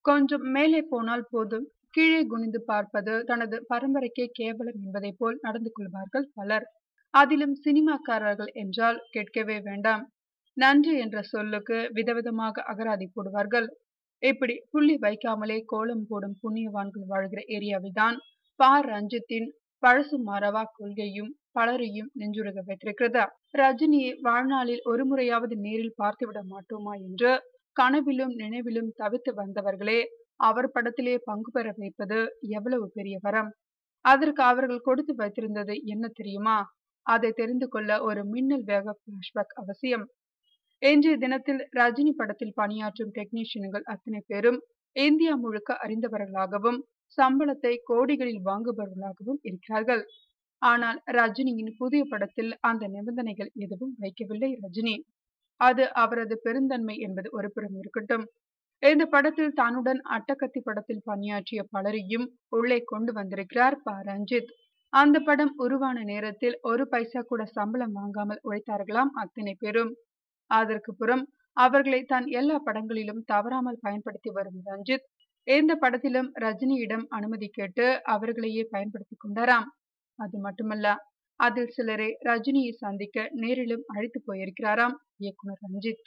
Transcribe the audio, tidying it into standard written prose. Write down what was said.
கொஞ்சம் மேலே போனால் போதும், கீழே குனிந்து பார்ப்பது தனது பரம்பரைக்கே கேவலம் என்பதைப் போல் நடந்து கொள்வார்கள் பலர். அதிலும் சினிமாக்காரர்கள் என்றால் கேட்கவே வேண்டாம். நன்றி என்ற சொல்லுக்கு விதவிதமாக அகராதி போடுவார்கள். இப்படி புள்ளி வைக்காமலே கோலம் போடும் புண்ணியவான்கள் வாழ்கிற ஏரியாவில்தான் ரஞ்சித்தின் பழசு மறவா கொள்கையும் பலரையும் நெஞ்சுருக வைத்திருக்கிறது. ரஜினியை வாழ்நாளில் ஒரு முறையாவது நேரில் பார்த்துவிட மாட்டோமா என்று கனவிலும் நினைவிலும் தவித்து வந்தவர்களே அவர் படத்திலே பங்கு பெற வைப்பது எவ்வளவு பெரிய வரம். அதற்கு அவர்கள் கொடுத்து வைத்திருந்தது என்ன தெரியுமா? அதை தெரிந்து கொள்ள ஒரு மின்னல் வேக பிளாஷ்பேக் அவசியம். இன்றைய தினத்தில் ரஜினி படத்தில் பணியாற்றும் டெக்னீஷியன்கள் அத்தனை பேரும் இந்தியா முழுக்க அறிந்தவர்களாகவும் சம்பளத்தை கோடிகளில் வாங்குபவர்களாகவும் இருக்கிறார்கள். ஆனால் ரஜினியின் புதிய படத்தில் அந்த நிபந்தனைகள் எதுவும் வைக்கவில்லை ரஜினி. அது அவரது பெருந்தன்மை என்பது ஒரு புறம் இருக்கட்டும். இந்த படத்தில் தன்னுடன் அட்டகத்தி படத்தில் பணியாற்றிய பலரையும் உள்ளே கொண்டு வந்திருக்கிறார் ரஞ்சித். அந்த படம் உருவான நேரத்தில் ஒரு பைசா கூட சம்பளம் வாங்காமல் உழைத்தார்களாம் அத்தனை பேரும். அதற்கு புறம் அவர்களை தன் எல்லா படங்களிலும் தவறாமல் பயன்படுத்தி வரும் ரஞ்சித் இந்த படத்திலும் ரஜினியிடம் அனுமதி கேட்டு அவர்களையே பயன்படுத்திக் கொண்டாராம். அது மட்டுமல்ல, அதில் சிலரை ரஜினியை சந்திக்க நேரிலும் அழைத்து போயிருக்கிறாராம் இயக்குனர் ரஞ்சித்.